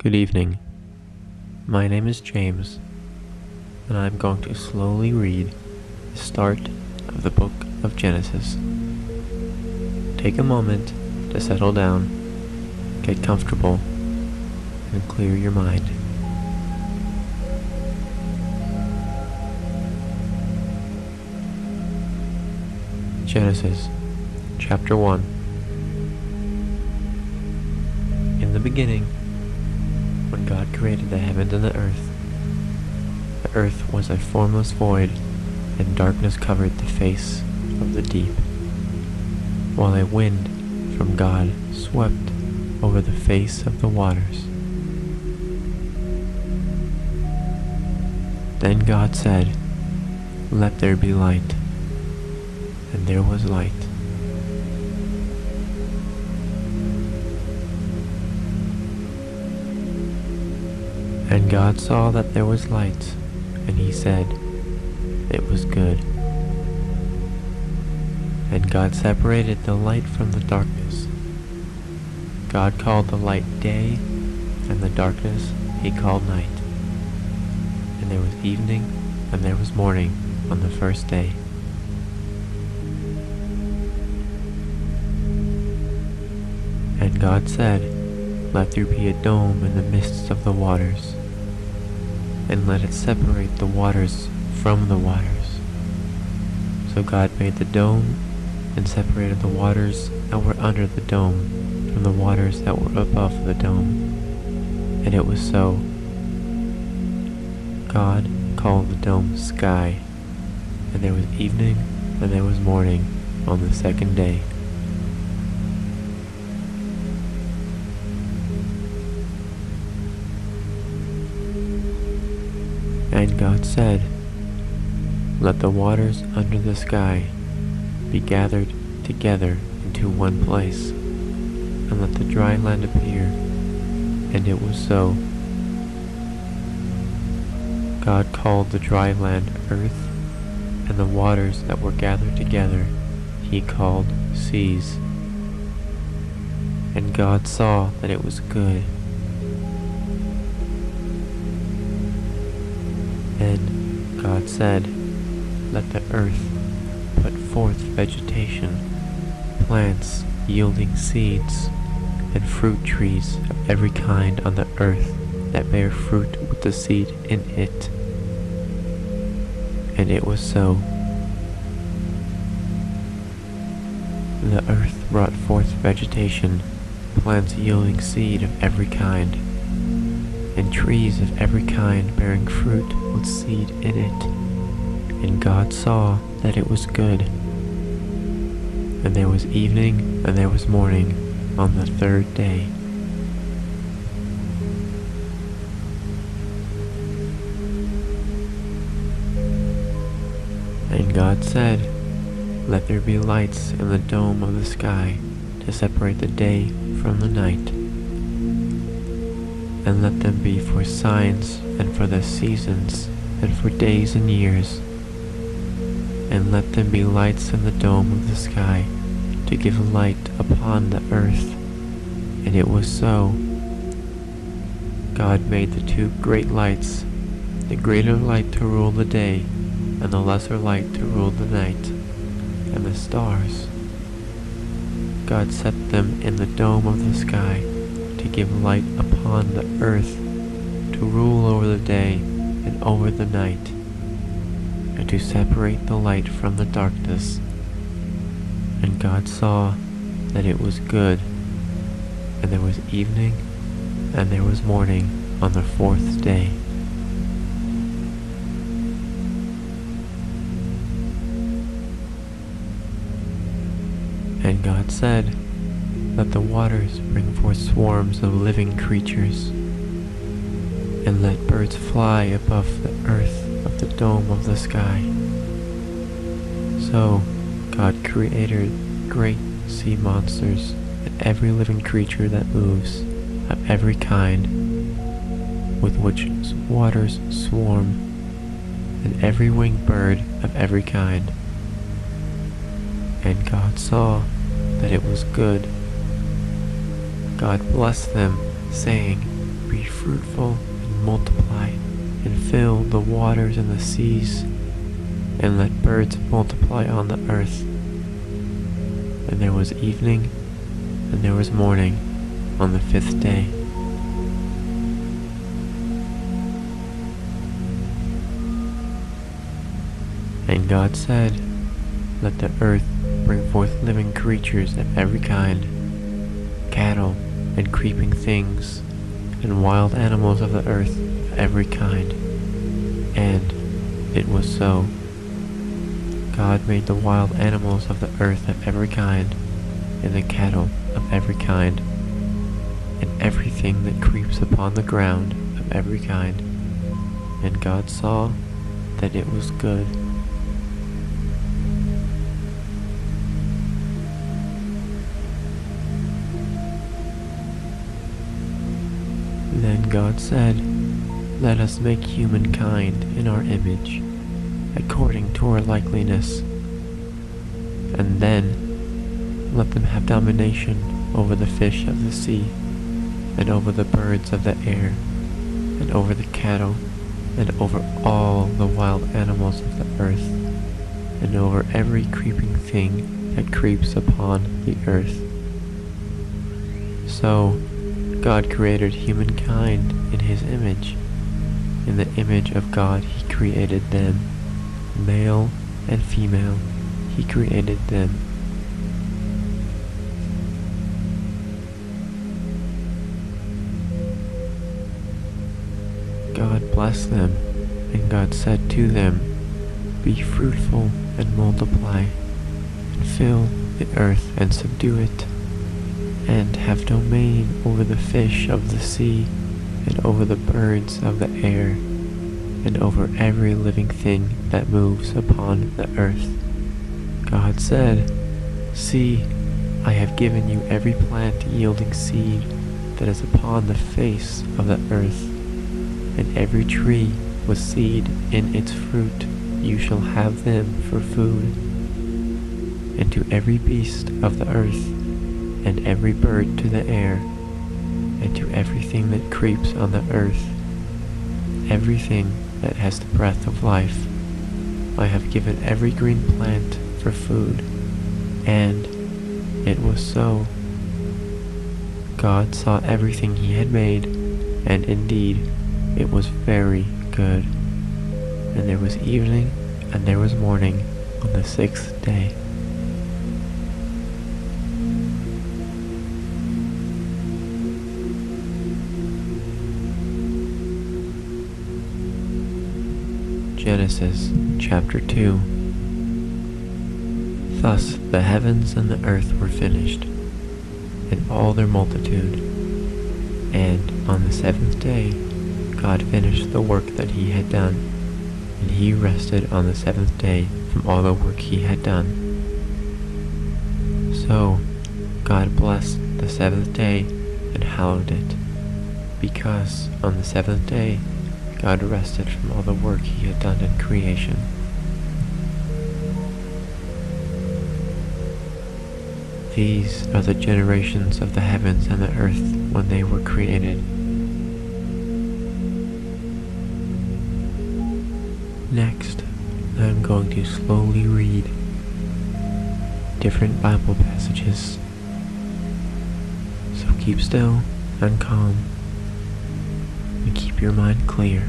Good evening. My name is James, and I'm going to slowly read the start of the book of Genesis. Take a moment to settle down, get comfortable, and clear your mind. Genesis, chapter 1. In the beginning, when God created the heavens and the earth was a formless void, and darkness covered the face of the deep, while a wind from God swept over the face of the waters. Then God said, "Let there be light," and there was light. And God saw that there was light, and he said, "It was good." And God separated the light from the darkness. God called the light day, and the darkness he called night. And there was evening, and there was morning on the first day. And God said, "Let there be a dome in the midst of the waters, and let it separate the waters from the waters." So God made the dome and separated the waters that were under the dome from the waters that were above the dome. And it was so. God called the dome sky, and there was evening and there was morning on the second day. And God said, "Let the waters under the sky be gathered together into one place, and let the dry land appear." And it was so. God called the dry land earth, and the waters that were gathered together he called seas. And God saw that it was good. Then God said, "Let the earth put forth vegetation, plants yielding seeds, and fruit trees of every kind on the earth that bear fruit with the seed in it." And it was so. The earth brought forth vegetation, plants yielding seed of every kind, and trees of every kind bearing fruit with seed in it. And God saw that it was good. And there was evening and there was morning on the third day. And God said, "Let there be lights in the dome of the sky to separate the day from the night. And let them be for signs and for the seasons and for days and years. And let them be lights in the dome of the sky to give light upon the earth." And it was so. God made the two great lights, the greater light to rule the day, and the lesser light to rule the night, and the stars. God set them in the dome of the sky to give light upon the earth, to rule over the day and over the night, and to separate the light from the darkness. And God saw that it was good. And there was evening and there was morning on the fourth day. And God said, "Let the waters bring forth swarms of living creatures, and let birds fly above the earth of the dome of the sky." So God created great sea monsters and every living creature that moves, of every kind, with which waters swarm, and every winged bird of every kind. And God saw that it was good. God blessed them, saying, Be fruitful and multiply, and fill the waters and the seas, and let birds multiply on the earth. And there was evening, and there was morning on the 5th day. And God said, let the earth bring forth living creatures of every kind, cattle and creeping things, and wild animals of the earth of every kind. And it was so. God made the wild animals of the earth of every kind, and the cattle of every kind, and everything that creeps upon the ground of every kind. And God saw that it was good. Then God said, let us make humankind in our image, according to our likeness, and then let them have domination over the fish of the sea, and over the birds of the air, and over the cattle, and over all the wild animals of the earth, and over every creeping thing that creeps upon the earth. So God created humankind in his image. In the image of God he created them. Male and female he created them. God blessed them, and God said to them, be fruitful and multiply, and fill the earth and subdue it, and have domain over the fish of the sea, and over the birds of the air, and over every living thing that moves upon the earth. God said, see, I have given you every plant yielding seed that is upon the face of the earth, and every tree with seed in its fruit you shall have them for food. And to every beast of the earth, and every bird to the air, and to everything that creeps on the earth, everything that has the breath of life, I have given every green plant for food. And it was so. God saw everything he had made, and indeed it was very good. And there was evening, and there was morning on the 6th day. Genesis chapter 2. Thus the heavens and the earth were finished, and all their multitude. And on the 7th day God finished the work that he had done, and he rested on the 7th day from all the work he had done. So God blessed the 7th day and hallowed it, because on the 7th day God rested from all the work he had done in creation. These are the generations of the heavens and the earth when they were created. Next, I am going to slowly read different Bible passages. So keep still and calm, and keep your mind clear.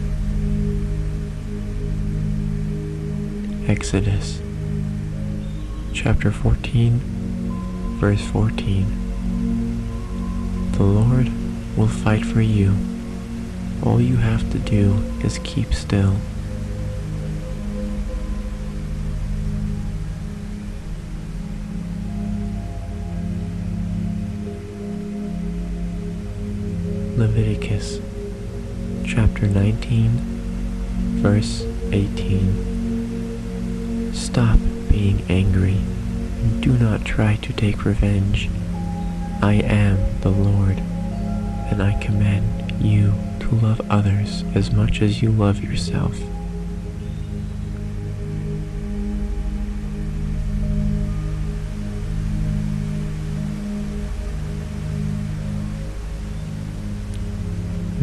Exodus chapter 14, verse 14. The Lord will fight for you. All you have to do is keep still. Leviticus chapter 19, verse 18. Stop being angry, and do not try to take revenge. I am the Lord, and I command you to love others as much as you love yourself.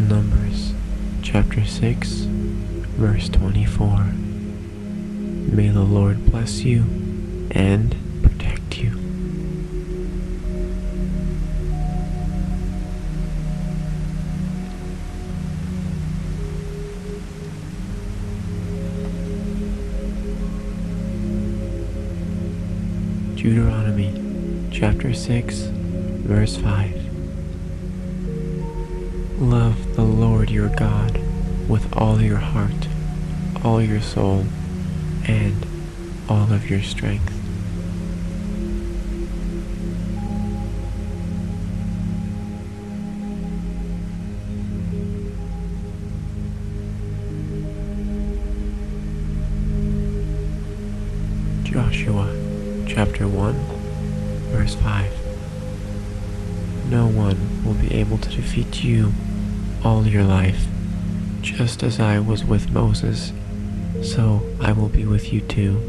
Numbers chapter 6, verse 24. May the Lord bless you and protect you. Deuteronomy chapter 6, verse 5. Love the Lord your God with all your heart, all your soul, and all of your strength. Joshua chapter 1, verse 5. No one will be able to defeat you all your life. Just as I was with Moses, so I will be with you too.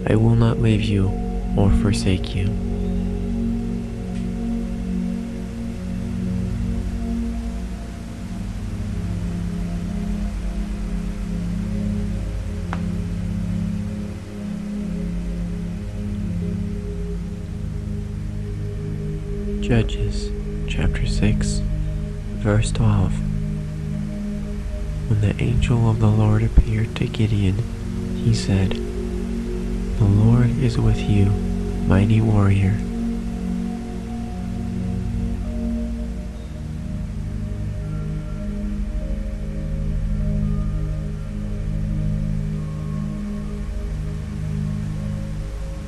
I will not leave you or forsake you. Judges chapter 6, verse 12. When the angel of the Lord appeared to Gideon, he said, "The Lord is with you, mighty warrior."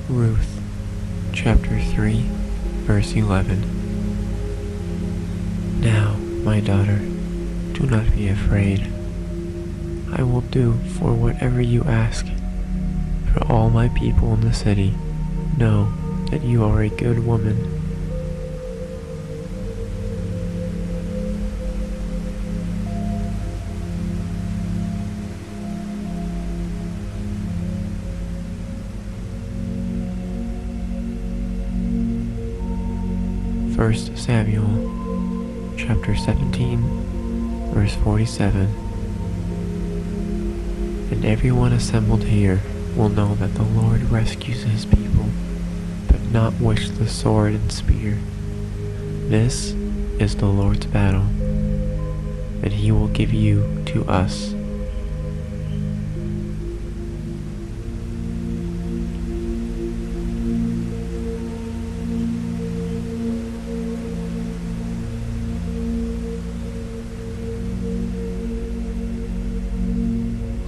Ruth chapter 3, verse 11. Now, my daughter, do not be afraid. I will do for whatever you ask. For all my people in the city know that you are a good woman. First Samuel chapter 17, verse 47. And everyone assembled here will know that the Lord rescues his people, but not with the sword and spear. This is the Lord's battle, and he will give you to us.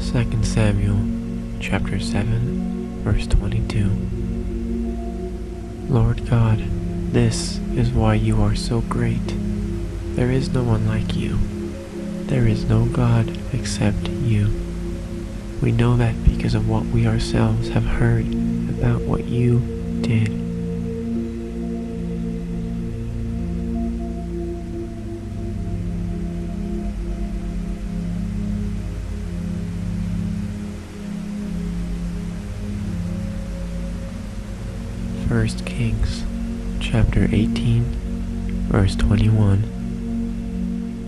Second Samuel chapter 7, verse 22. Lord God, this is why you are so great. There is no one like you. There is no God except you. We know that because of what we ourselves have heard about what you did. First Kings chapter 18, verse 21.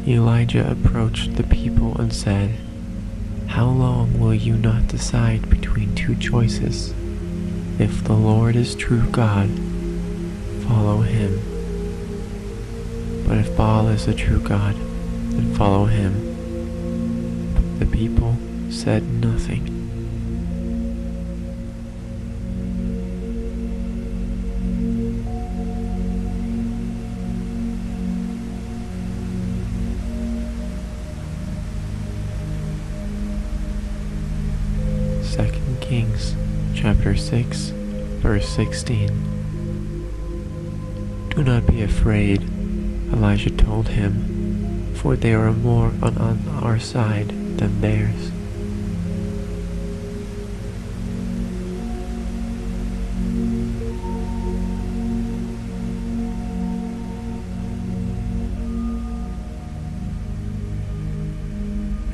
Elijah approached the people and said, "How long will you not decide between two choices? If the Lord is true God, follow him. But if Baal is the true God, then follow him." But the people said nothing. Second Kings chapter 6, verse 16. Do not be afraid, Elijah told him, for they are more on our side than theirs.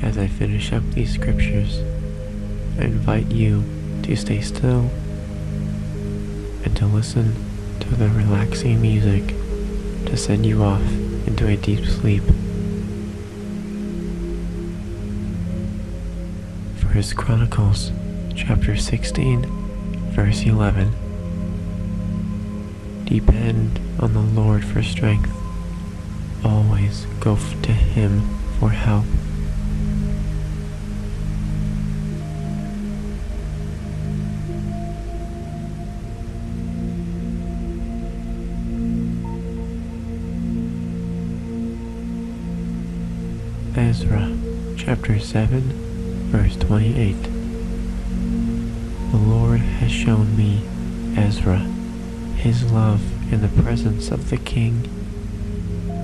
As I finish up these scriptures, I invite you to stay still and to listen to the relaxing music to send you off into a deep sleep. 1 Chronicles chapter 16, verse 11. Depend on the Lord for strength. Always go to Him for help. Ezra chapter 7, verse 28. The Lord has shown me, Ezra, His love in the presence of the king,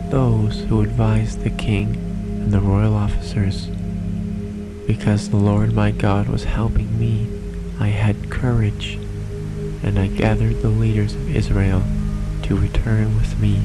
those who advised the king and the royal officers. Because the Lord my God was helping me, I had courage, and I gathered the leaders of Israel to return with me